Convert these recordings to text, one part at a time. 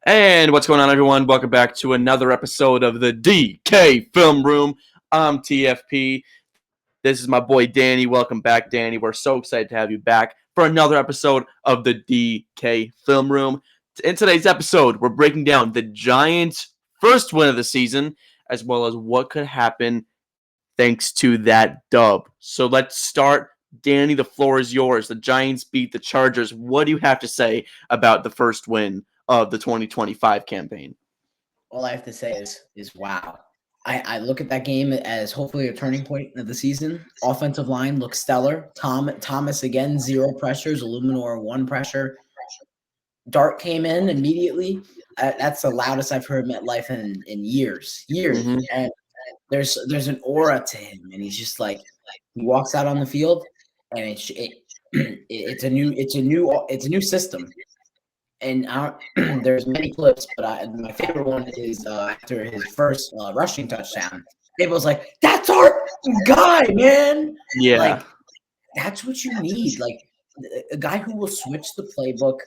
And what's going on, everyone? Welcome back to another episode of the DK Film Room. I'm TFP. This is my boy Danny. Welcome back, Danny. We're so excited to have you back for another episode of the DK Film Room. In today's episode, we're breaking down the Giants' first win of the season, as well as what could happen thanks to that dub. So let's start. Danny, the floor is yours. The Giants beat the Chargers. What do you have to say about the first win of the 2025 campaign? All I have to say is wow. I look at that game as hopefully a turning point of the season. Offensive line looks stellar. Thomas again, 0 pressures. Illuminor 1 pressure. Dart came in immediately. That's the loudest I've heard MetLife in years. Mm-hmm. And there's an aura to him, and he's just like he walks out on the field, and it's a new system. And there's many clips, but my favorite one is after his first rushing touchdown. People's like, "That's our guy, man!" Yeah, like that's what you need. Like a guy who will switch the playbook.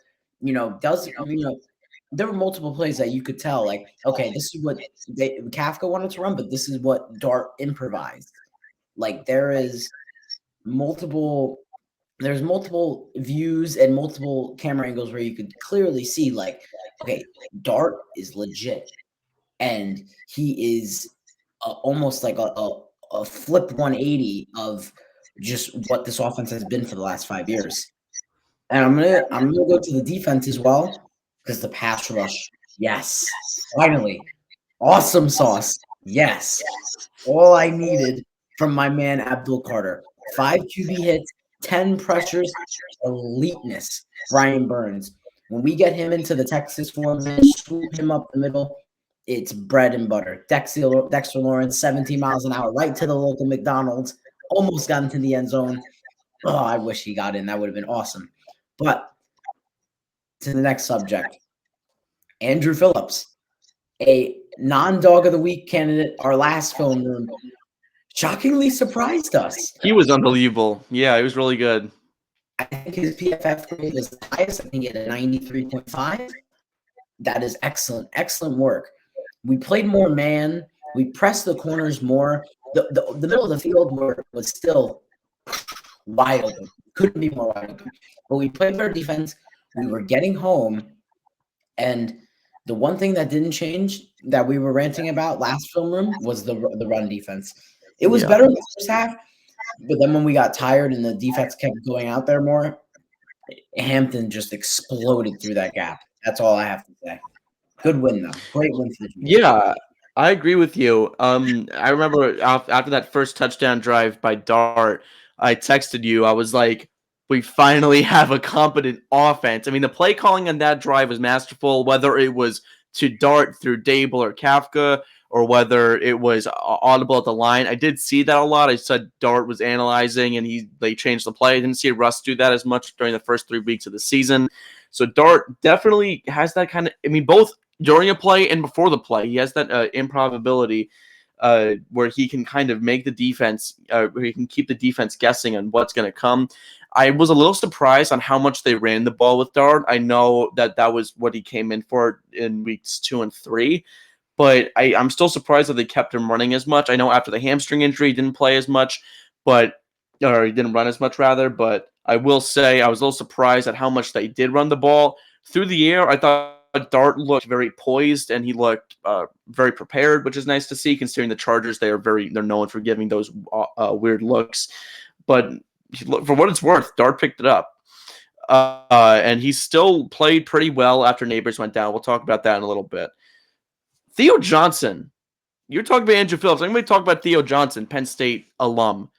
There were multiple plays that you could tell, like, okay, this is what Kafka wanted to run, but this is what Dart improvised. Like there's multiple views and multiple camera angles where you could clearly see, like, okay, Dart is legit, and he is almost like a flip 180 of just what this offense has been for the last 5 years. And I'm gonna go to the defense as well, because the pass rush, yes, finally, awesome sauce, yes, all I needed from my man Abdul Carter. 5 QB hits, 10 pressures, eliteness. Brian Burns. When we get him into the Texas format, swoop him up the middle, it's bread and butter. Dexter Lawrence, 17 miles an hour, right to the local McDonald's, almost got into the end zone. Oh, I wish he got in. That would have been awesome. But to the next subject, Andrew Phillips, a non-dog of the week candidate, our last film room, shockingly surprised us. He was unbelievable. Yeah, he was really good. I think his PFF grade is the highest. I think he had a 93.5. That is excellent. Excellent work. We played more man. We pressed the corners more. The middle of the field was still wide open. Couldn't be more wide open. But we played better defense. We were getting home. And the one thing that didn't change that we were ranting about last film room was the run defense. It was better in the first half, but then when we got tired and the defense kept going out there more, Hampton just exploded through that gap. That's all I have to say. Good win, though. Great win for the team. Yeah, I agree with you. I remember after that first touchdown drive by Dart, I texted you. I was like, we finally have a competent offense. I mean, the play calling on that drive was masterful, whether it was to Dart through Dable or Kafka, or whether it was audible at the line. I did see that a lot. I said Dart was analyzing, and they changed the play. I didn't see Russ do that as much during the first 3 weeks of the season. So Dart definitely has that kind of, I mean, both during a play and before the play, he has that improbability where he can kind of make the defense, where he can keep the defense guessing on what's going to come. I was a little surprised on how much they ran the ball with Dart. I know that was what he came in for in weeks 2 and 3. But I'm still surprised that they kept him running as much. I know after the hamstring injury, he didn't play as much, or he didn't run as much, rather. But I will say I was a little surprised at how much they did run the ball. Through the air, I thought Dart looked very poised, and he looked very prepared, which is nice to see, considering the Chargers, they're known for giving those weird looks. But for what it's worth, Dart picked it up. And he still played pretty well after Neighbors went down. We'll talk about that in a little bit. Theo Johnson, you're talking about Andrew Phillips. I'm going to talk about Theo Johnson, Penn State alum.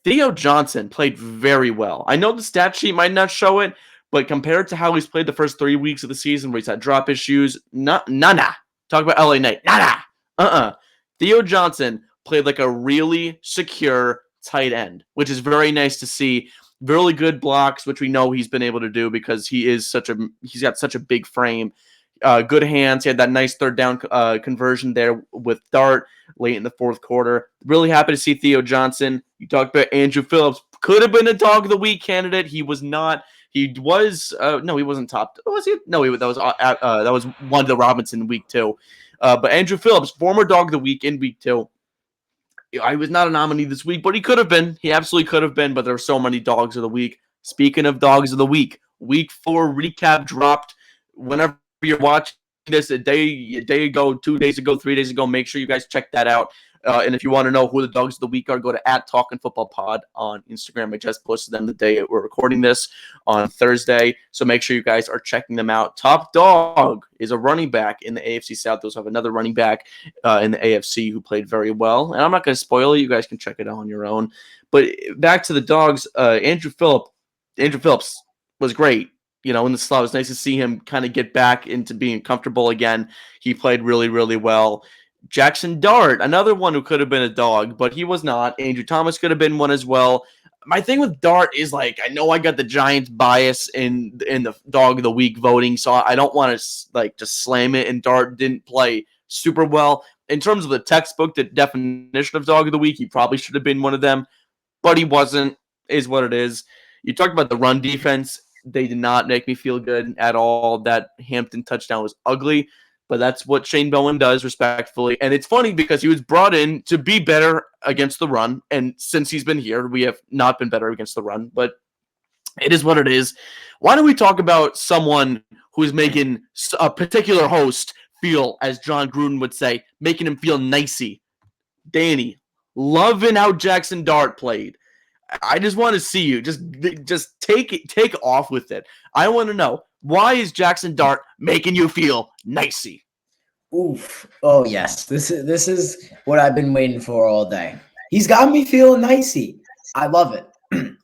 Theo Johnson played very well. I know the stat sheet might not show it, but compared to how he's played the first 3 weeks of the season where he's had drop issues, nada. Talk about LA Knight, nada. Theo Johnson played like a really secure tight end, which is very nice to see. Really good blocks, which we know he's been able to do because he's got such a big frame. Good hands. He had that nice third down conversion there with Dart late in the fourth quarter. Really happy to see Theo Johnson. You talked about Andrew Phillips. Could have been a dog of the week candidate. He was not. He was no, he wasn't top. Was he? No, that was one of the Robinson week 2. But Andrew Phillips, former dog of the week in week 2. I was not a nominee this week, but he could have been. He absolutely could have been, but there are so many dogs of the week. Speaking of dogs of the week 4 recap dropped. Whenever you're watching this, a day ago, 2 days ago, 3 days ago, make sure you guys check that out. And if you want to know who the dogs of the week are, go to @Talkin Football Pod on Instagram. I just posted them the day we're recording this on Thursday. So make sure you guys are checking them out. Top dog is a running back in the AFC South. Those have another running back in the AFC who played very well. And I'm not going to spoil it. You guys can check it out on your own. But back to the dogs, Andrew Phillips was great. In the slot. It was nice to see him kind of get back into being comfortable again. He played really, really well. Jaxson Dart, another one who could have been a dog, but he was not. Andrew Thomas could have been one as well. My thing with Dart is, I know I got the Giants bias in the dog of the week voting, so I don't want to just slam it. And Dart didn't play super well in terms of the textbook, the definition of dog of the week. He probably should have been one of them, but he wasn't. Is what it is. You talked about the run defense. They did not make me feel good at all. That Hampton touchdown was ugly. But that's what Shane Bowen does, respectfully. And it's funny because he was brought in to be better against the run. And since he's been here, we have not been better against the run. But it is what it is. Why don't we talk about someone who is making a particular host feel, as John Gruden would say, making him feel nicey? Danny, loving how Jaxson Dart played. I just want to see you. Just take off with it. I want to know, why is Jaxson Dart making you feel nicey? Oof. Oh yes. This is what I've been waiting for all day. He's got me feeling nicey. I love it.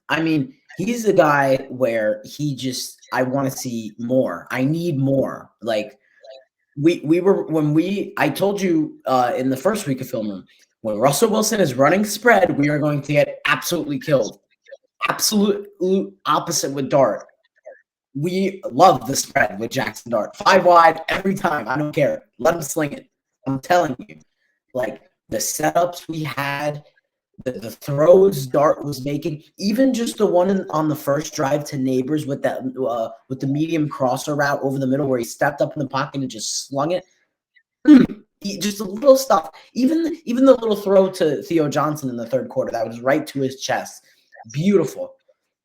I mean, he's the guy where I want to see more. I need more. I told you in the first week of filming, when Russell Wilson is running spread, we are going to get absolutely killed. Absolute opposite with Dart. We love the spread with Jaxson Dart. 5 wide every time. I don't care. Let him sling it. I'm telling you. The setups we had, the throws Dart was making, even just the one on the first drive to Neighbors with that with the medium crosser route over the middle where he stepped up in the pocket and just slung it. Just a little stuff. Even the little throw to Theo Johnson in the third quarter that was right to his chest. Beautiful.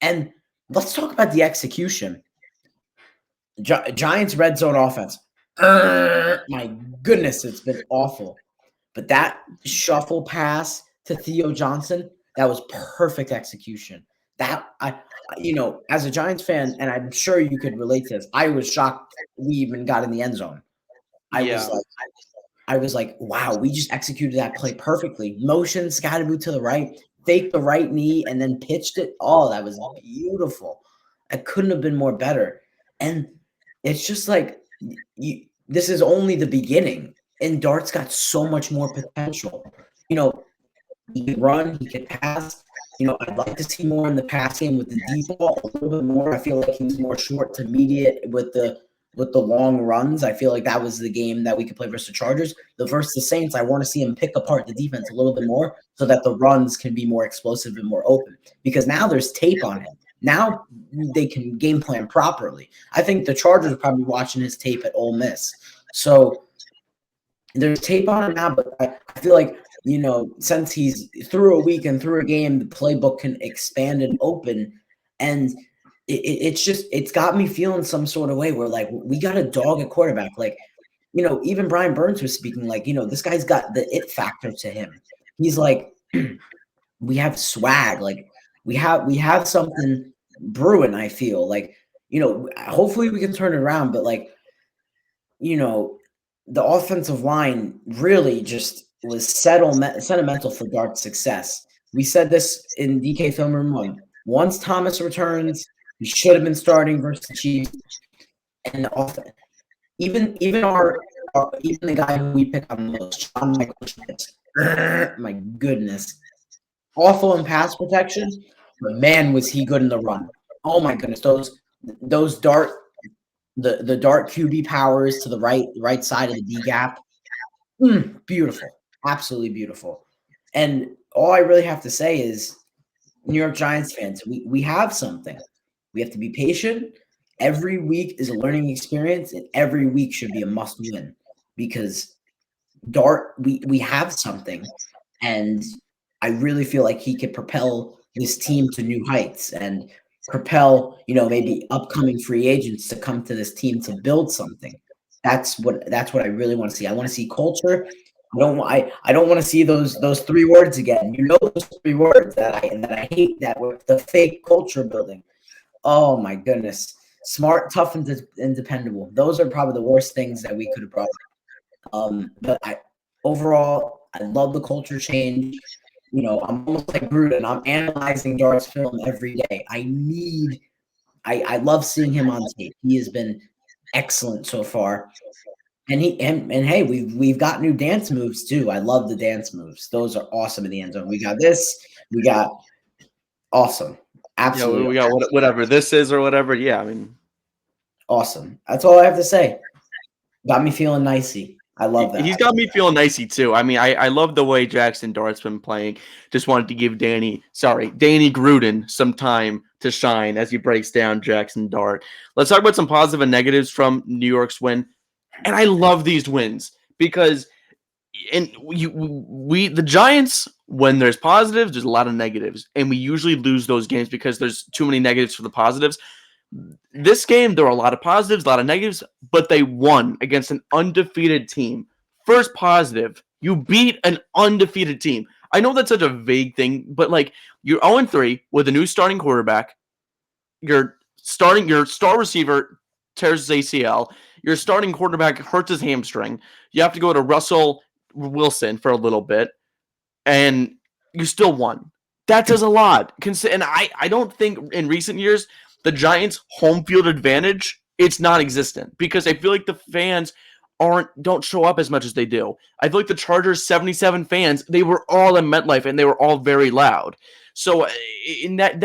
And let's talk about the execution. Giants red zone offense. My goodness, it's been awful. But that shuffle pass to Theo Johnson, that was perfect execution. As a Giants fan, and I'm sure you could relate to this, I was shocked we even got in the end zone. I was like, wow, we just executed that play perfectly. Motion, Scottaboo to the right, faked the right knee, and then pitched it. Oh, that was beautiful. It couldn't have been more better. And it's just this is only the beginning. And Dart's got so much more potential. He can run, he can pass. I'd like to see more in the passing with the deep ball a little bit more. I feel like he's more short to mediate with the long runs. I feel like that was the game that we could play versus the Chargers. Versus the Saints, I want to see him pick apart the defense a little bit more so that the runs can be more explosive and more open. Because now there's tape on him. Now they can game plan properly. I think the Chargers are probably watching his tape at Ole Miss. So there's tape on him now, but I feel like, since he's through a week and through a game, the playbook can expand and open. And it's got me feeling some sort of way where we got a dog at quarterback. Even Brian Burns was speaking this guy's got the it factor to him. He's we have swag. We have something brewing, I feel hopefully we can turn it around, but the offensive line really just was sentimental for Dart's success. We said this in DK Film Room 1. Once Thomas returns, he should have been starting versus the Chiefs. And even the guy who we pick on the most, John Michael Schmitz. My goodness. Awful in pass protection, but man, was he good in the run. Oh my goodness. Those Dart, the Dart QB powers to the right side of the D gap. Beautiful. Absolutely beautiful. And all I really have to say is, New York Giants fans, we have something. We have to be patient. Every week is a learning experience, and every week should be a must win because Dart, we have something, and I really feel like he could propel this team to new heights and propel, maybe upcoming free agents to come to this team to build something. That's what I really want to see. I want to see culture. I don't want to see those three words again. Those three words that I hate, that with the fake culture building. Oh my goodness. Smart, tough, and dependable. Those are probably the worst things that we could have brought. But overall, I love the culture change. I'm almost like Gruden. I'm analyzing Dart's film every day. I love seeing him on tape. He has been excellent so far. And hey, we've got new dance moves too. I love the dance moves. Those are awesome in the end zone. We got this. We got awesome. Absolutely. We got whatever this is or whatever. Yeah, I mean, awesome. That's all I have to say. Got me feeling nicey. I love that. He's got me feeling nicey too. I mean, I love the way Jaxson Dart's been playing. Just wanted to give Danny Gruden some time to shine as he breaks down Jaxson Dart. Let's talk about some positive and negatives from New York's win. And I love these wins because the Giants, when there's positives, there's a lot of negatives, and we usually lose those games because there's too many negatives for the positives. This game, there were a lot of positives, a lot of negatives, but they won against an undefeated team. First positive, you beat an undefeated team. I know that's such a vague thing, but like you're 0-3 with a new starting quarterback. Your star receiver tears his ACL. Your starting quarterback hurts his hamstring. You have to go to Russell Wilson for a little bit, and you still won. That says a lot. And I don't think in recent years the Giants' home field advantage, it's non-existent because I feel like the fans don't show up as much as they do. I feel like the Chargers' 77 fans, they were all in MetLife and they were all very loud. So in that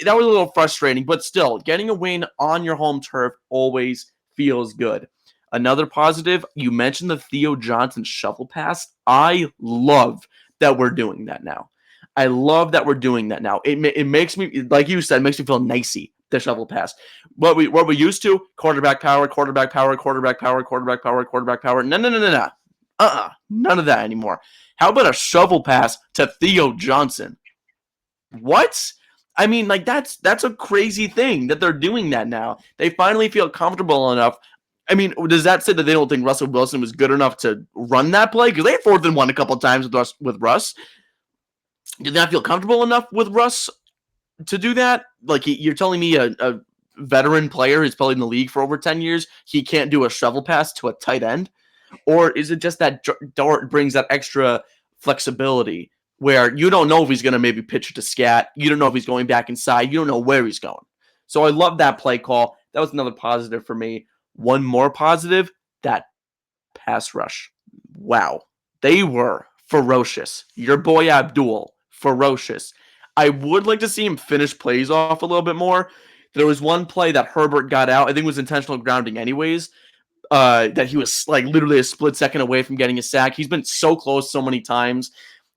was a little frustrating, but still, getting a win on your home turf always feels good. Another positive, you mentioned the Theo Johnson shuffle pass. I love that we're doing that now. I love that we're doing that now. It makes me, like you said, it makes me feel nicey, the shovel pass. What we used to, quarterback power. No. None of that anymore. How about a shovel pass to Theo Johnson? What? I mean, like that's a crazy thing that they're doing that now. They finally feel comfortable enough. I mean, does that say that they don't think Russell Wilson was good enough to run that play? Because they had 4th and 1 a couple of times with Russ. Did they not feel comfortable enough with Russ to do that? Like, you're telling me a veteran player who's played in the league for over 10 years, he can't do a shovel pass to a tight end? Or is it just that Dart brings that extra flexibility where you don't know if he's going to maybe pitch it to scat. You don't know if he's going back inside. You don't know where he's going. So I love that play call. That was another positive for me. One more positive, that pass rush. Wow. They were ferocious. Your boy Abdul, ferocious. I would like to see him finish plays off a little bit more. There was one play that Herbert got out. I think it was intentional grounding anyways. That he was like literally a split second away from getting a sack. He's been so close so many times.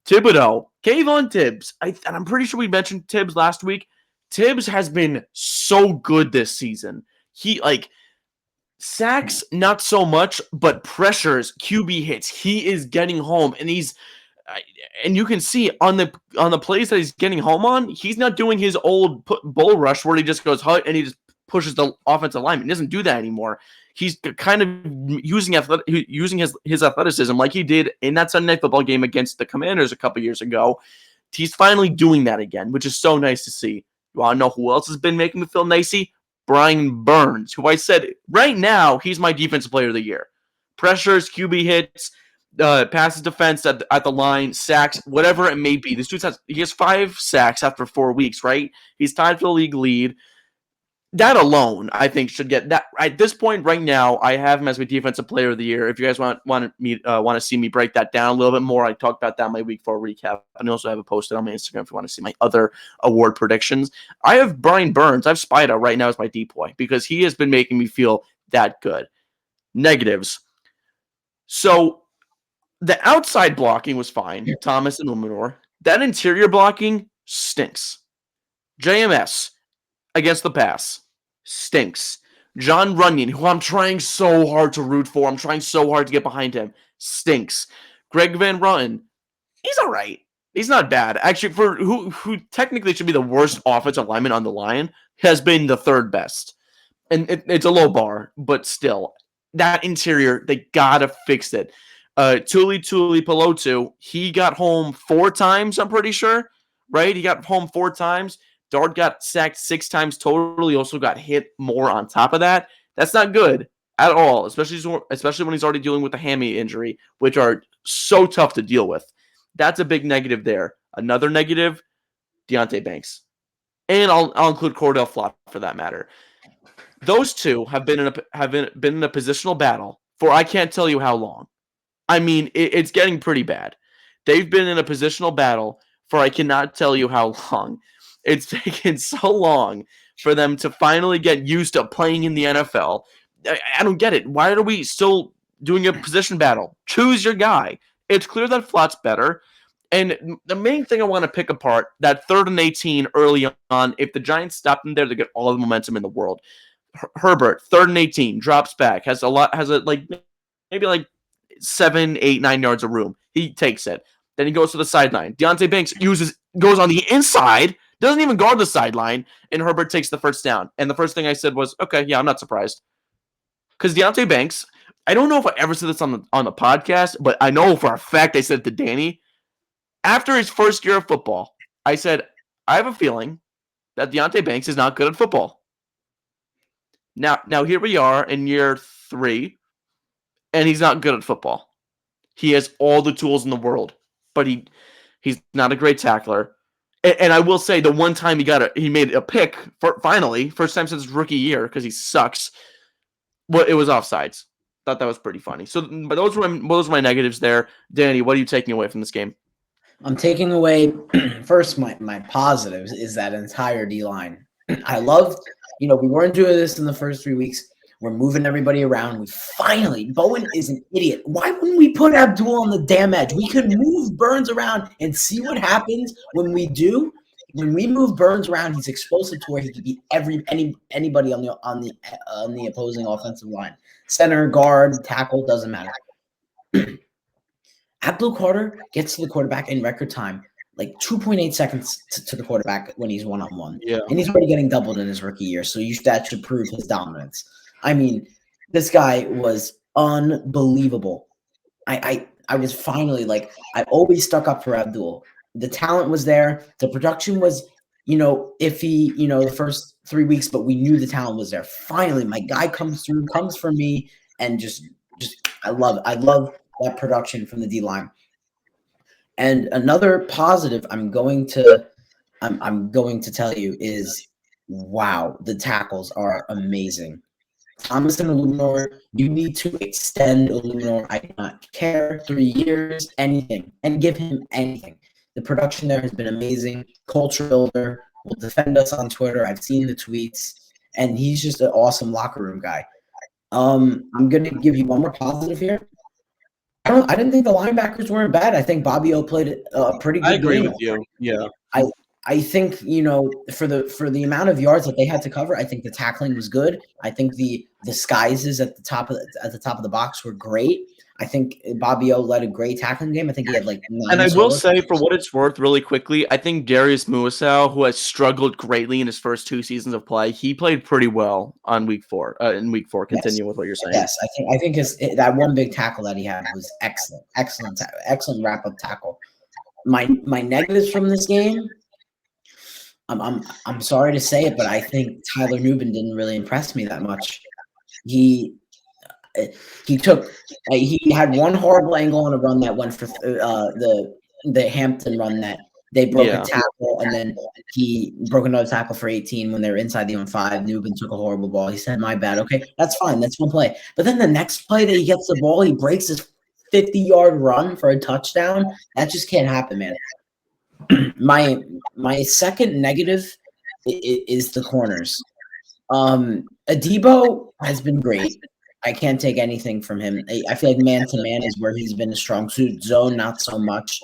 Thibodeau, Kayvon Tibbs. And I'm pretty sure we mentioned Tibbs last week. Tibbs has been so good this season. He sacks, not so much, but pressures, QB hits. He is getting home, and and you can see on the plays that he's getting home on, he's not doing his old bull rush where he just goes hut and he just pushes the offensive lineman. He doesn't do that anymore. He's kind of using his athleticism like he did in that Sunday Night Football game against the Commanders a couple years ago. He's finally doing that again, which is so nice to see. You want to know who else has been making me feel nicey? Brian Burns, who I said right now he's my defensive player of the year. Pressures, QB hits, passes defense at the line, sacks, whatever it may be. This dude has 5 sacks after 4 weeks, right? He's tied for the league lead. That alone, I think, should get that. At this point, right now, I have him as my defensive player of the year. If you guys want to see me break that down a little bit more, I talked about that in my week 4 recap. And I also have it posted on my Instagram if you want to see my other award predictions. I have Brian Burns. I have Spida right now as my DPOY because he has been making me feel that good. Negatives. So the outside blocking was fine, Thomas and Luminor. That interior blocking stinks. JMS. against the pass stinks. John Runyon, who I'm trying so hard to root for, I'm trying so hard to get behind him, stinks. Greg Van Roten, he's all right. He's not bad. Actually, for who technically should be the worst offensive lineman on the line, has been the third best. And it's a low bar, but still, that interior, they gotta fix it. Tuli Pelotu, he got home 4 times, I'm pretty sure, right? He got home 4 times. Dart got sacked 6 times total. He also got hit more on top of that. That's not good at all, especially when he's already dealing with a hammy injury, which are so tough to deal with. That's a big negative there. Another negative, Deontay Banks. And I'll include Cordell Flott for that matter. Those two have been in a positional battle for I can't tell you how long. I mean, it's getting pretty bad. They've been in a positional battle for I cannot tell you how long. It's taken so long for them to finally get used to playing in the NFL. I don't get it. Why are we still doing a position battle? Choose your guy. It's clear that Flott's better. And the main thing I want to pick apart, that 3rd and 18 early on, if the Giants stop them there, they get all the momentum in the world. Herbert, 3rd and 18, drops back, has maybe like 7, 8, 9 yards of room. He takes it. Then he goes to the sideline. Deontay Banks goes on the inside, doesn't even guard the sideline, and Herbert takes the first down. And the first thing I said was, okay, yeah, I'm not surprised. Because Deontay Banks, I don't know if I ever said this on the podcast, but I know for a fact I said it to Danny. After his first year of football, I said, I have a feeling that Deontay Banks is not good at football. Now here we are in year 3, and he's not good at football. He has all the tools in the world, but he's not a great tackler. And I will say the one time he made a pick finally, first time since his rookie year because he sucks. Well, it was offsides. Thought that was pretty funny. So, but those were my negatives there. Danny, what are you taking away from this game? I'm taking away first my positives is that entire D line. I loved, we weren't doing this in the first 3 weeks. We're moving everybody around. Bowen is an idiot. Why wouldn't we put Abdul on the damn edge? We could move Burns around and see what happens when we do. When we move Burns around, he's explosive to where he could beat anybody on the opposing offensive line. Center, guard, tackle, doesn't matter. Abdul Carter gets to the quarterback in record time, like 2.8 seconds to the quarterback when he's one-on-one. Yeah. And he's already getting doubled in his rookie year, so that should prove his dominance. I mean, this guy was unbelievable. I was finally I always stuck up for Abdul. The talent was there. The production was, iffy, the first 3 weeks, but we knew the talent was there. Finally, my guy comes for me, and just I love that production from the D-line. And another positive I'm going to tell you is, wow, the tackles are amazing. Thomas and Illuminor, you need to extend Illuminor. I do not care. 3 years, anything, and give him anything. The production there has been amazing. Culture builder, will defend us on Twitter. I've seen the tweets, and he's just an awesome locker room guy. I'm going to give you one more positive here. I didn't think the linebackers weren't bad. I think Bobby O played a pretty good game. I agree with you. Yeah. I think, for the amount of yards that they had to cover, I think the tackling was good. I think the disguises at the top of the box were great. I think Bobby O led a great tackling game. I think he had 9. And I will say, for what it's worth, really quickly, I think Darius Muasau, who has struggled greatly in his first 2 seasons of play, he played pretty well on week 4. In week 4, continue with what you're saying. Yes, I think that one big tackle that he had was excellent wrap up tackle. My negatives from this game. I'm sorry to say it, but I think Tyler Nubin didn't really impress me that much. He had one horrible angle on a run that went for the Hampton run that they broke a tackle, and then he broke another tackle for 18 when they were inside the 5. Nubin took a horrible ball. He said, "My bad." Okay, that's fine. That's one play. But then the next play that he gets the ball, he breaks his 50-yard run for a touchdown. That just can't happen, man. My second negative is the corners. Adebo has been great. I can't take anything from him. I feel like man-to-man is where he's been a strong suit. Zone, not so much.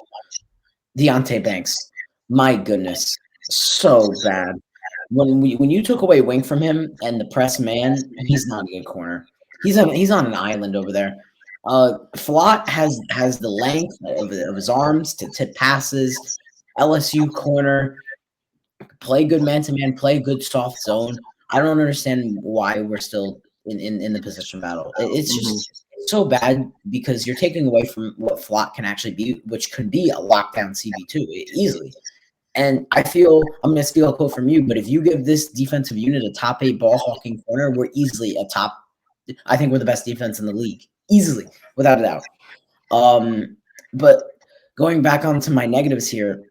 Deontay Banks, my goodness, so bad. when you took away Wing from him and the press man, he's not a good corner. He's on an island over there. Flott has the length of his arms to tip passes. LSU corner, play good man to man, play good soft zone. I don't understand why we're still in the position battle. It's just so bad because you're taking away from what Flott can actually be, which could be a lockdown CB2 easily. And I feel I'm going to steal a quote from you, but if you give this defensive unit a top 8 ball hawking corner, we're easily a top. I think we're the best defense in the league, easily, without a doubt. But going back onto my negatives here,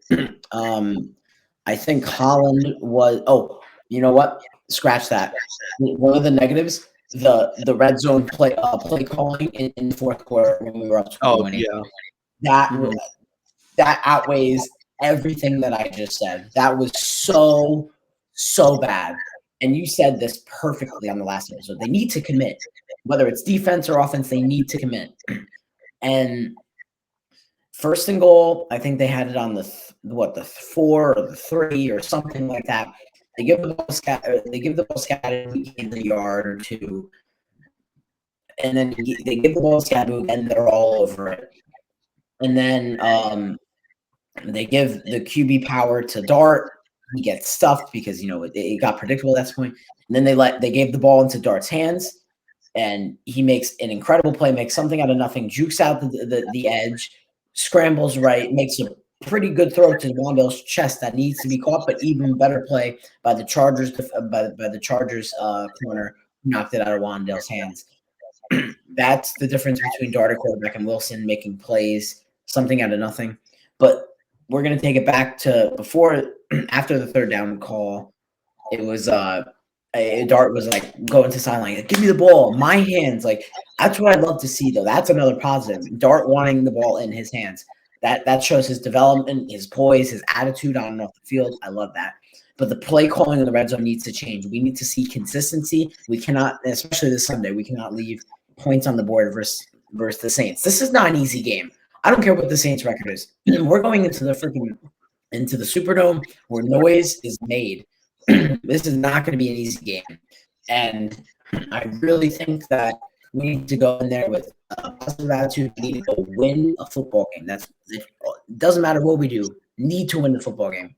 I think Holland was. Oh, you know what? Scratch that. One of the negatives, the red zone play calling in the fourth quarter when we were up 21. Yeah. That that outweighs everything that I just said. That was so bad. And you said this perfectly on the last episode. They need to commit, whether it's defense or offense. They need to commit. And first and goal, I think they had it on the 4 or the 3 or something like that. They give the ball scattered in the yard or 2, and then they give the ball scattered and they're all over it. And then they give the QB power to Dart. He gets stuffed because it got predictable at that point. And then they gave the ball into Dart's hands, and he makes an incredible play, makes something out of nothing, jukes out the edge, scrambles right, makes a pretty good throw to Wandale's chest that needs to be caught, but even better play by the Chargers corner, who knocked it out of Wandale's hands. That's the difference between Dart, quarterback, and Wilson making plays, something out of nothing. But we're going to take it back to after the third down call. It was Dart was like going to sideline, like, give me the ball, my hands. Like, that's what I'd love to see, though. That's another positive. Dart wanting the ball in his hands. That shows his development, his poise, his attitude on and off the field. I love that. But the play calling in the red zone needs to change. We need to see consistency. We cannot, especially this Sunday, we cannot leave points on the board versus the Saints. This is not an easy game. I don't care what the Saints record is. We're going into the Superdome where noise is made. This is not going to be an easy game. And I really think that we need to go in there with a positive attitude. We need to go win a football game. It doesn't matter what we do. Need to win the football game.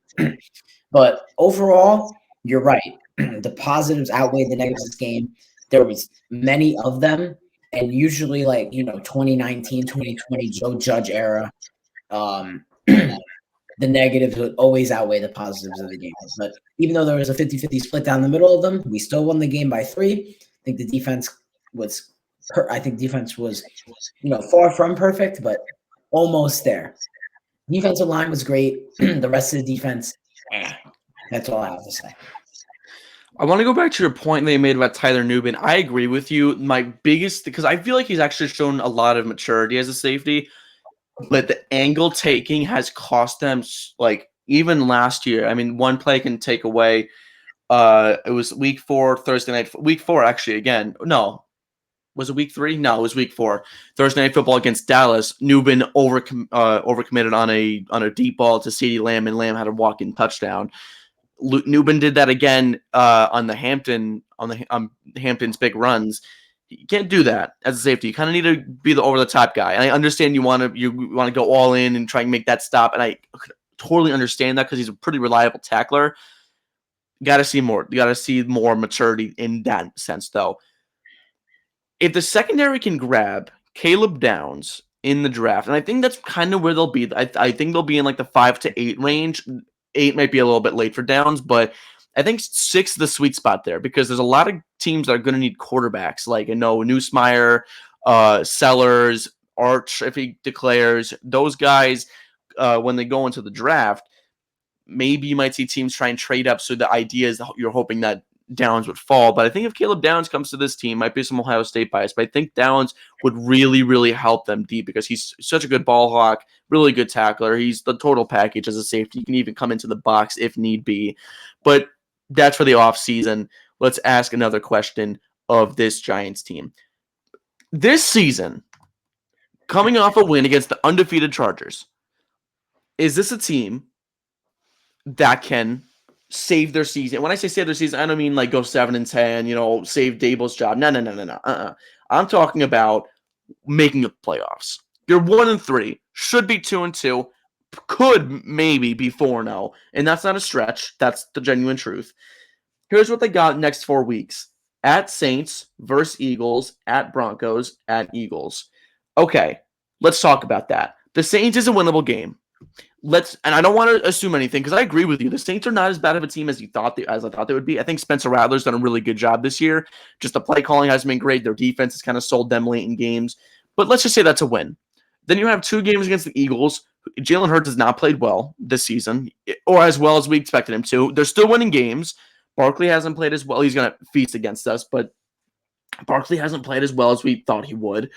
But overall, you're right. The positives outweigh the negatives of this game. There was many of them. And usually, 2019, 2020 Joe Judge era, the negatives would always outweigh the positives of the game. But even though there was a 50-50 split down the middle of them, we still won the game by 3. I think the defense was far from perfect, but almost there. Defensive line was great. The rest of the defense, that's all I have to say. I want to go back to your point that you made about Tyler Nubin. I agree with you. My biggest, because I feel like he's actually shown a lot of maturity as a safety, but the angle taking has cost them, even last year. I mean, one play can take away. It was week 4, Thursday night. Week 4, actually, again. No. Was it week 3? No, it was week 4. Thursday night football against Dallas. Nubin overcommitted on a deep ball to CeeDee Lamb, and Lamb had a walk-in touchdown. Nubin did that again on the Hampton's big runs. You can't do that as a safety. You kind of need to be the over-the-top guy. And I understand you want to go all in and try and make that stop, and I totally understand that because he's a pretty reliable tackler. You got to see more. You got to see more maturity in that sense, though. If the secondary can grab Caleb Downs in the draft, and I think that's kind of where they'll be. I think they'll be in the 5 to 8 range. 8 might be a little bit late for Downs, but I think 6 is the sweet spot there because there's a lot of teams that are going to need quarterbacks. Newsmeyer, Sellers, Arch, if he declares. Those guys, when they go into the draft, maybe you might see teams try and trade up. So the idea is you're hoping that Downs would fall. But I think if Caleb Downs comes to this team, might be some Ohio State bias, but I think Downs would really, really help them deep because he's such a good ball hawk, really good tackler. He's the total package as a safety. He can even come into the box if need be. But that's for the offseason. Let's ask another question of this Giants team. This season, coming off a win against the undefeated Chargers, is this a team that can save their season. When I say save their season, I don't mean like go 7-10, save Dable's job. No. I'm talking about making the playoffs. You're 1-3, should be 2-2, could maybe be 4-0, and that's not a stretch. That's the genuine truth. Here's what they got next 4 weeks: at Saints versus Eagles, at Broncos, at Eagles. Okay, let's talk about that. The Saints is a winnable game. And I don't want to assume anything because I agree with you. The Saints are not as bad of a team as I thought they would be. I think Spencer Rattler's done a really good job this year. Just the play calling hasn't been great. Their defense has kind of sold them late in games. But let's just say that's a win. Then you have 2 games against the Eagles. Jalen Hurts has not played well this season, or as well as we expected him to. They're still winning games. Barkley hasn't played as well. He's going to feast against us, but Barkley hasn't played as well as we thought he would.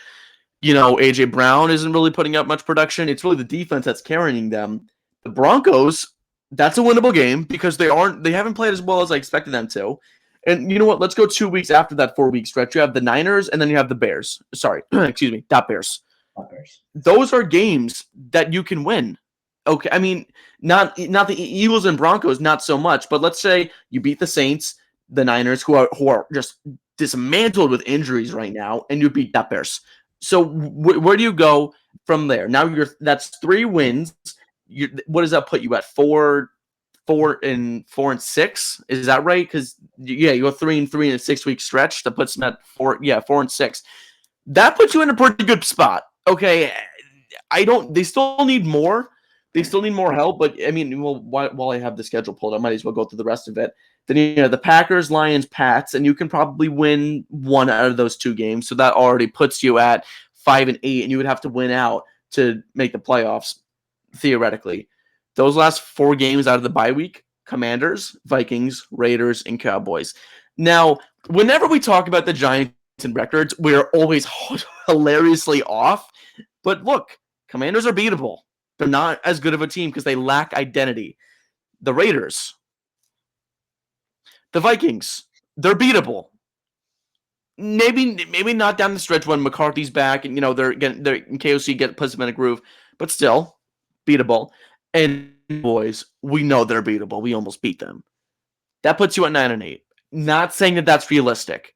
A.J. Brown isn't really putting up much production. It's really the defense that's carrying them. The Broncos, that's a winnable game because they haven't played as well as I expected them to. And you know what? Let's go 2 weeks after that 4-week stretch. You have the Niners and then you have the Bears. Sorry, excuse me, not Bears. Those are games that you can win. Okay, I mean, not the Eagles and Broncos, not so much. But let's say you beat the Saints, the Niners, who are just dismantled with injuries right now, and you beat that Bears. So where do you go from there? Now that's 3 wins. What does that put you at? 4 and 6? Is that right? Because you go 3-3 in a 6-week stretch. That puts them at 4. Yeah, 4 and 6. That puts you in a pretty good spot. Okay, They still need more. They still need more help. But I mean, while I have the schedule pulled, I might as well go through the rest of it. Then the Packers, Lions, Pats, and you can probably win 1 out of those 2 games. So that already puts you at 5 and 8, and you would have to win out to make the playoffs, theoretically. Those last 4 games out of the bye week: Commanders, Vikings, Raiders, and Cowboys. Now, whenever we talk about the Giants and records, we're always hilariously off. But look, Commanders are beatable. They're not as good of a team because they lack identity. The Raiders, the Vikings, they're beatable. Maybe not down the stretch when McCarthy's back and they're KOC puts them in a groove, but still beatable. And boys, we know they're beatable. We almost beat them. That puts you at 9 and 8. Not saying that that's realistic,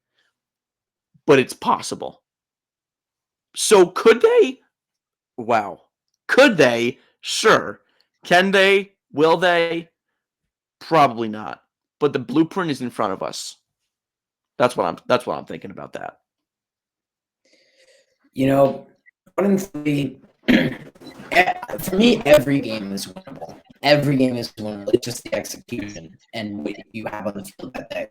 but it's possible. So could they? Wow. Could they? Sure. Can they? Will they? Probably not. But the blueprint is in front of us. That's what I'm thinking about that. 1 and 3. For me, every game is winnable. Every game is winnable. It's just the execution and what you have on the field that day.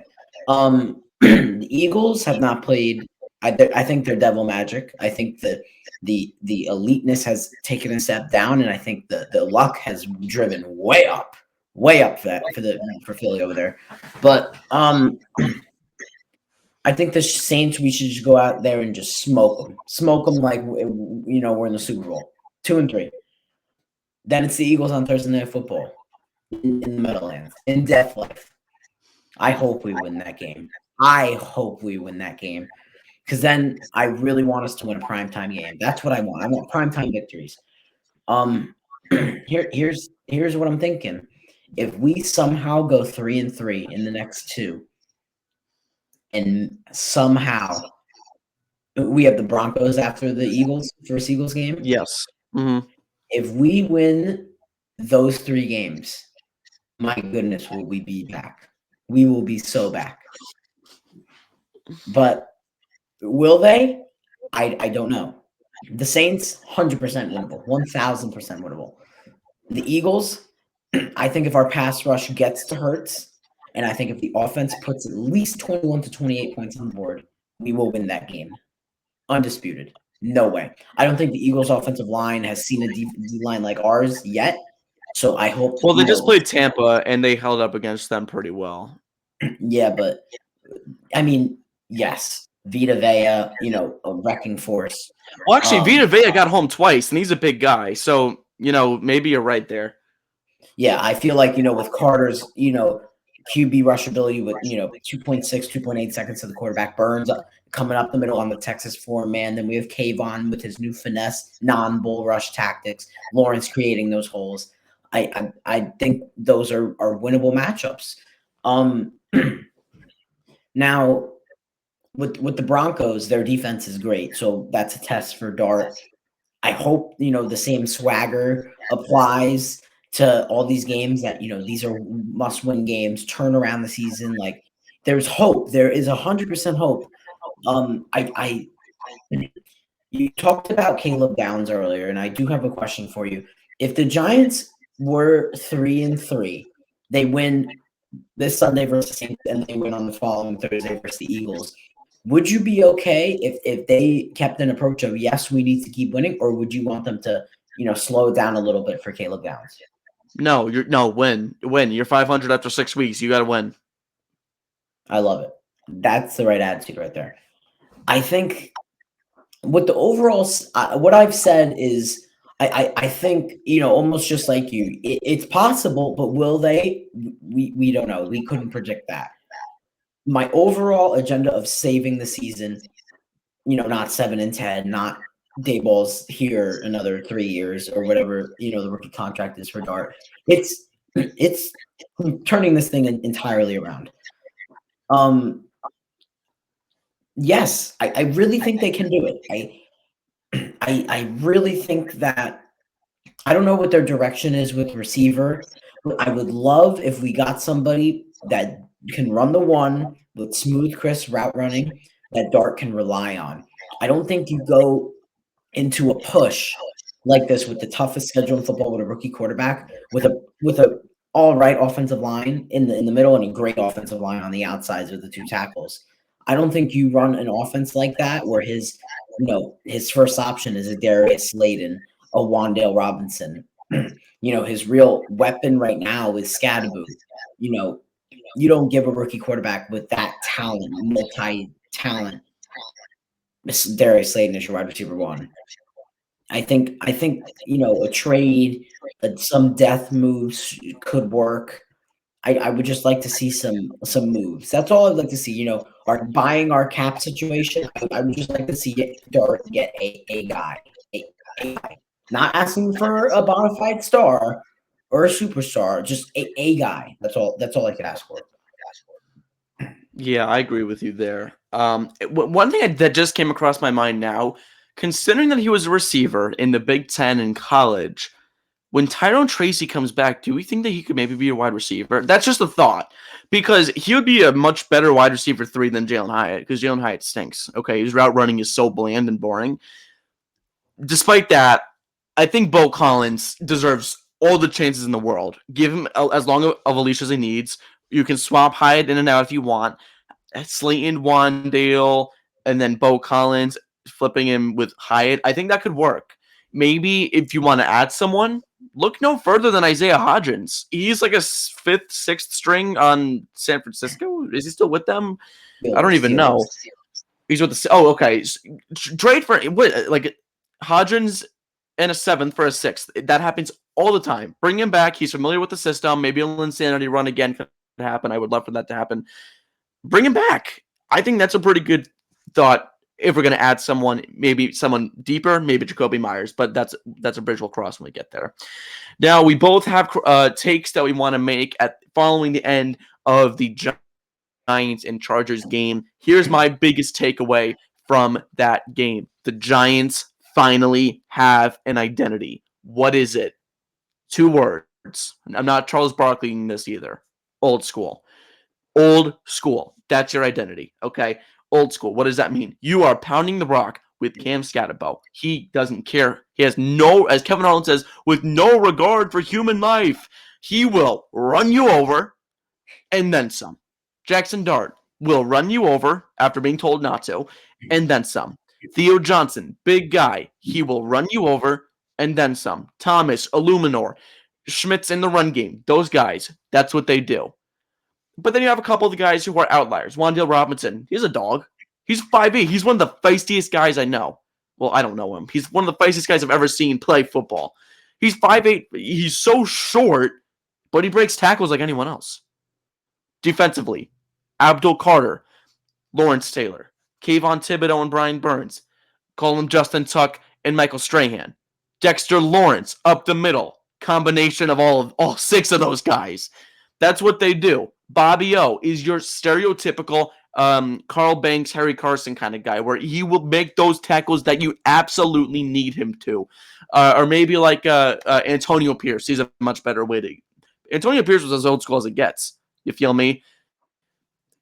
The Eagles have not played. I think they're devil magic. I think that the eliteness has taken a step down, and I think the luck has driven way up for Philly over there. But I think the Saints, we should just go out there and just smoke them like we're in the Super Bowl. 2 and 3. Then it's the Eagles on Thursday Night Football in the Meadowlands, in Death Life. I hope we win that game. Because then I really want us to win a primetime game. That's what I want. I want primetime victories. Here's what I'm thinking. If we somehow go 3 and 3 in the next 2, and somehow we have the Broncos after the first Eagles game. Yes. Mm-hmm. If we win those 3 games, my goodness, will we be back? We will be so back. But will they? I don't know. The Saints, 100% winnable, 1,000% winnable. The Eagles, I think if our pass rush gets to Hurts, and I think if the offense puts at least 21 to 28 points on the board, we will win that game. Undisputed. No way. I don't think the Eagles' offensive line has seen a D-line like ours yet. So I hope. Well, they just played Tampa, and they held up against them pretty well. Yeah, but I mean, yes, Vita Vea, a wrecking force. Well, actually, Vita Vea got home twice, and he's a big guy. So, maybe you're right there. Yeah, I feel like, with Carter's, QB rush ability with, 2.6, 2.8 seconds to the quarterback. Burns coming up the middle on the Texas 4-man. Then we have Kayvon with his new finesse, non-bull rush tactics. Lawrence creating those holes. I think those are winnable matchups. Now with the Broncos, their defense is great, so that's a test for Dart. I hope the same swagger applies to all these games. That these are must-win games. Turn around the season. Like there's hope. There is 100% hope. I You talked about Caleb Downs earlier, and I do have a question for you. If the Giants were 3-3, they win this Sunday versus the Saints, and they win on the following Thursday versus the Eagles. Would you be okay if they kept an approach of yes, we need to keep winning, or would you want them to slow it down a little bit for Caleb Downs? No, win. You're 500 after 6 weeks. You got to win. I love it. That's the right attitude right there. I think with the overall, what I've said is I think almost just like you, it's possible, but will they? We don't know. We couldn't predict that. My overall agenda of saving the season, not 7-10, not Dayball's here another 3 years or whatever the rookie contract is for Dart. It's turning this thing entirely around. Yes, I really think they can do it. I really think that I don't know what their direction is with receiver, but I would love if we got somebody that can run the one with smooth, crisp route running that Dart can rely on. I don't think you go into a push like this with the toughest schedule in football with a rookie quarterback with a all right offensive line in the middle and a great offensive line on the outsides with the two tackles. I don't think you run an offense like that where his first option is a Darius Slayton, a Wandale Robinson. His real weapon right now is Scadaboo. You don't give a rookie quarterback with that talent, multi-talent, Darius Slayton is your wide receiver one. I think a trade, some death moves could work. I would just like to see some moves. That's all I'd like to see. Our buying our cap situation. I would just like to see Dart get a guy, a guy. Not asking for a bona fide star or a superstar, just a guy. That's all I could ask for. Yeah, I agree with you there. One thing that just came across my mind now, considering that he was a receiver in the Big Ten in college, when Tyrone Tracy comes back, do we think that he could maybe be a wide receiver? That's just a thought, because he would be a much better wide receiver 3 than Jalen Hyatt, because Jalen Hyatt stinks. Okay, his route running is so bland and boring. Despite that, I think Bo Collins deserves all the chances in the world. Give him as long of a leash as he needs. You can swap Hyatt in and out if you want. Slayton, Wandale, and then Bo Collins, flipping him with Hyatt. I think that could work. Maybe if you want to add someone, look no further than Isaiah Hodgins. He's like a 5th, 6th string on San Francisco. Is he still with them? I don't even know. He's with the. Oh, okay. Trade for what? Like Hodgins and a 7th for a 6th. That happens all the time. Bring him back. He's familiar with the system. Maybe an insanity run again could happen. I would love for that to happen. Bring him back. I think that's a pretty good thought. If we're going to add someone, maybe someone deeper, maybe Jacoby Myers, but that's a bridge we'll cross when we get there. Now, we both have takes that we want to make at following the end of the Giants and Chargers game. Here's my biggest takeaway from that game. The Giants finally have an identity. What is it? 2 words. I'm not Charles Barkleying this either. Old school. Old school. That's your identity. Okay. Old school. What does that mean? You are pounding the rock with Cam Scatterbo. He doesn't care. He has no, as Kevin Harlan says, with no regard for human life. He will run you over and then some. Jaxson Dart will run you over after being told not to, and then some. Theo Johnson, big guy. He will run you over and then some. Thomas, Illuminor, Schmitz in the run game. Those guys, that's what they do. But then you have a couple of the guys who are outliers. Wandale Robinson, he's a dog. He's 5'8". He's one of the feistiest guys I know. Well, I don't know him. He's one of the feistiest guys I've ever seen play football. He's 5'8". He's so short, but he breaks tackles like anyone else. Defensively, Abdul Carter, Lawrence Taylor, Kayvon Thibodeau and Brian Burns. Call him Justin Tuck and Michael Strahan. Dexter Lawrence up the middle. combination of all 6 of those guys. That's what they do. Bobby O is your stereotypical Carl Banks, Harry Carson kind of guy, where he will make those tackles that you absolutely need him to. Or maybe like Antonio Pierce. He's a much better way to. Antonio Pierce was as old school as it gets. You feel me?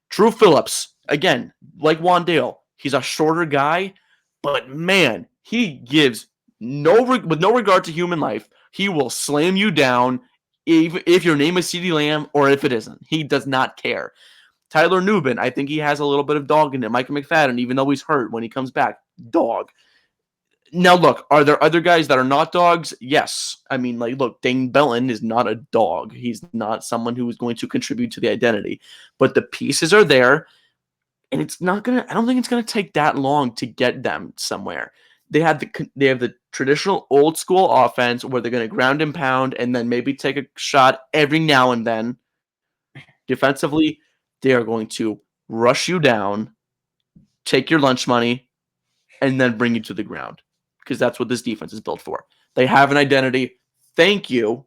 Drew Phillips, again, like Wandale, he's a shorter guy, but man, he gives with no regard to human life. He will slam you down if your name is CeeDee Lamb or if it isn't. He does not care. Tyler Nubin, I think he has a little bit of dog in him. Micah McFadden, even though he's hurt, when he comes back, dog. Now, look, are there other guys that are not dogs? Yes. I mean, like, look, Dane Belton is not a dog. He's not someone who is going to contribute to the identity. But the pieces are there, and it's not going to – I don't think it's going to take that long to get them somewhere. They have the traditional old school offense where they're going to ground and pound and then maybe take a shot every now and then. Defensively, they are going to rush you down, take your lunch money, and then bring you to the ground. Because that's what this defense is built for. They have an identity. Thank you.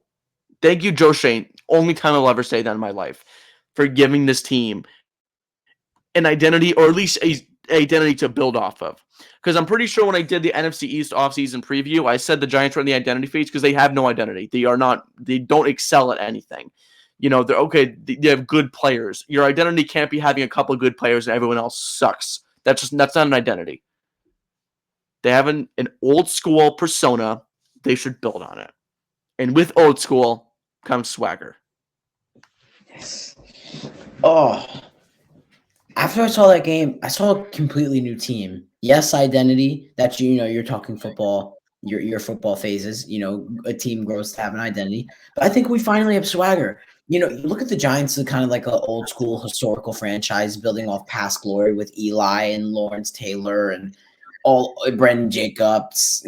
Thank you, Joe Shane. Only time I'll ever say that in my life. For giving this team an identity, or at least a identity to build off of. Because I'm pretty sure when I did the NFC East offseason preview, I said the Giants were in the identity phase because they have no identity. They don't excel at anything. They're okay. They have good players. Your identity can't be having a couple of good players and everyone else sucks. That's not an identity. They have an old school persona. They should build on it. And with old school comes swagger. Yes. Oh. After I saw that game, I saw a completely new team. Yes, identity. That's you're talking football, your football phases. A team grows to have an identity. But I think we finally have swagger. You look at the Giants, they're kind of like an old school historical franchise building off past glory with Eli and Lawrence Taylor and all Brendan Jacobs,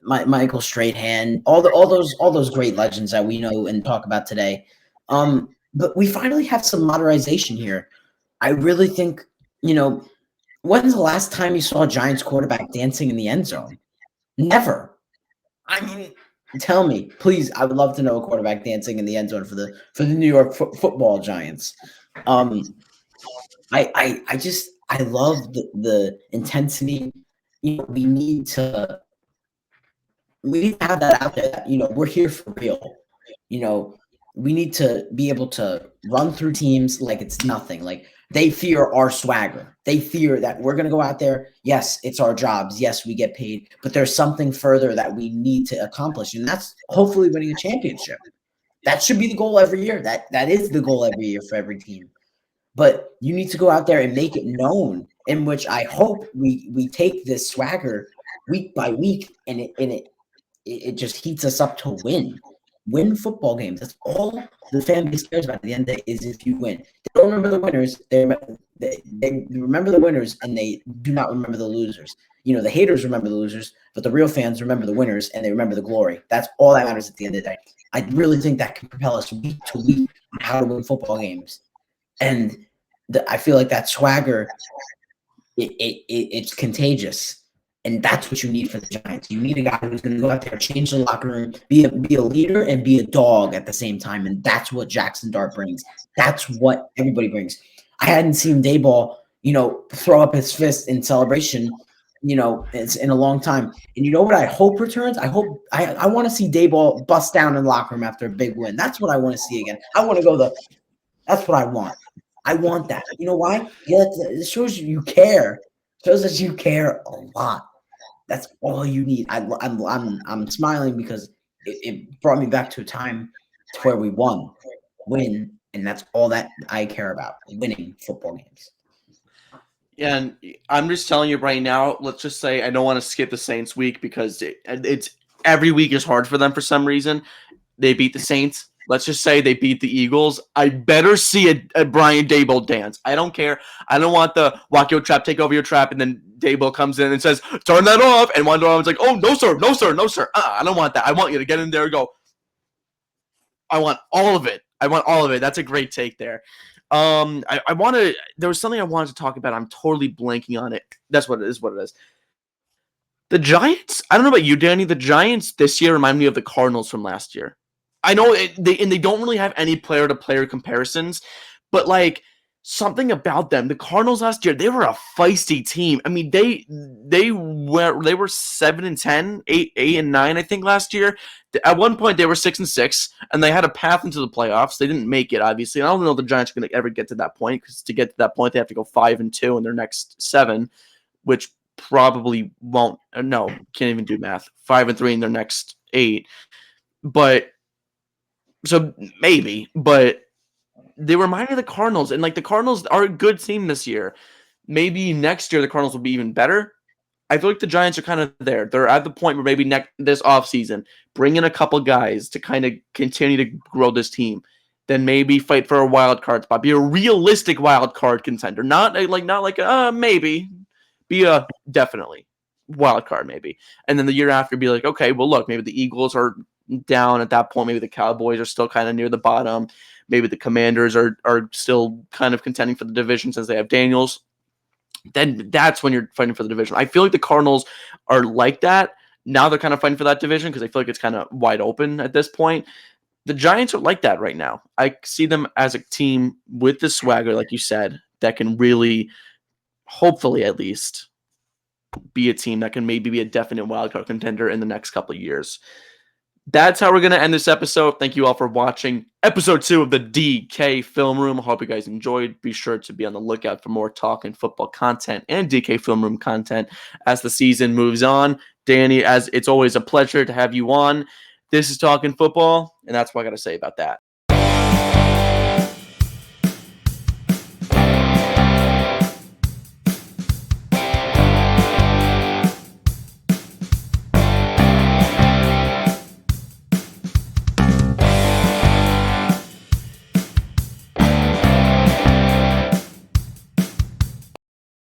Michael Strahan, all those great legends that we know and talk about today. But we finally have some modernization here. I really think, when's the last time you saw a Giants quarterback dancing in the end zone? Never. I mean, tell me, please. I would love to know a quarterback dancing in the end zone for the New York Football Giants. I love the intensity. We need to have that out there. We're here for real. We need to be able to run through teams like it's nothing. Like they fear our swagger. They fear that we're going to go out there. Yes, it's our jobs. Yes, we get paid, but there's something further that we need to accomplish, and that's hopefully winning a championship. That should be the goal every year. That is the goal every year for every team. But you need to go out there and make it known, in which I hope we take this swagger week by week, and it just heats us up to win football games. That's all the fan base cares about at the end of the day is if you win. They don't remember the winners. They remember the winners, and they do not remember the losers. The haters remember the losers, but the real fans remember the winners, and they remember the glory. That's all that matters at the end of the day. I really think that can propel us week to week on how to win football games. And I feel like that swagger, it's contagious. And that's what you need for the Giants. You need a guy who's going to go out there, change the locker room, be a leader, and be a dog at the same time. And that's what Jaxson Dart brings. That's what everybody brings. I hadn't seen Dayball, throw up his fist in celebration, it's in a long time. And you know what I hope returns? I want to see Dayball bust down in the locker room after a big win. That's what I want to see again. I want to go that's what I want. I want that. You know why? Yeah, it shows you care. It shows that you care a lot. That's all you need. I'm smiling because it brought me back to a time to where we win, and that's all that I care about: winning football games. And I'm just telling you right now. Let's just say I don't want to skip the Saints week because it's every week is hard for them for some reason. They beat the Saints. Let's just say they beat the Eagles. I better see a Brian Daboll dance. I don't care. I don't want the walk your trap, take over your trap, and then Daboll comes in and says, turn that off. And Wonder Woman's like, oh, no, sir, no, sir, no, sir. I don't want that. I want you to get in there and go, I want all of it. I want all of it. That's a great take there. I wanted – there was something I wanted to talk about. I'm totally blanking on it. That's what it is. The Giants, I don't know about you, Danny. The Giants this year remind me of the Cardinals from last year. I know they don't really have any player-to-player comparisons, but like something about them. The Cardinals last year, they were a feisty team. I mean, they were 7-10, 8-9, I think last year. At one point, they were 6-6, and they had a path into the playoffs. They didn't make it, obviously. And I don't know if the Giants are going to ever get to that point, because to get to that point, they have to go 5-2 in their next 7, which probably won't. No, can't even do math. 5-3 in their next 8, but so maybe. But they remind me of the Cardinals, and like the Cardinals are a good team this year. Maybe next year the Cardinals will be even better. I feel like the Giants are kind of there. They're at the point where maybe this offseason, bring in a couple guys to kind of continue to grow this team. Then maybe fight for a wild card spot. Be a realistic wild card contender. Not like maybe. Be a definitely wild card maybe. And then the year after be like, okay, well look, maybe the Eagles are down at that point. Maybe the Cowboys are still kind of near the bottom. Maybe the Commanders are still kind of contending for the division since they have Daniels. Then that's when you're fighting for the division. I feel like the Cardinals are like that. Now they're kind of fighting for that division because I feel like it's kind of wide open at this point. The Giants are like that right now. I see them as a team with the swagger, like you said, that can really, hopefully at least, be a team that can maybe be a definite wildcard contender in the next couple of years. That's how we're going to end this episode. Thank you all for watching episode 2 of the DK Film Room. I hope you guys enjoyed. Be sure to be on the lookout for more Talkin Football content and DK Film Room content as the season moves on. Danny, as it's always a pleasure to have you on. This is Talkin Football, and that's what I got to say about that.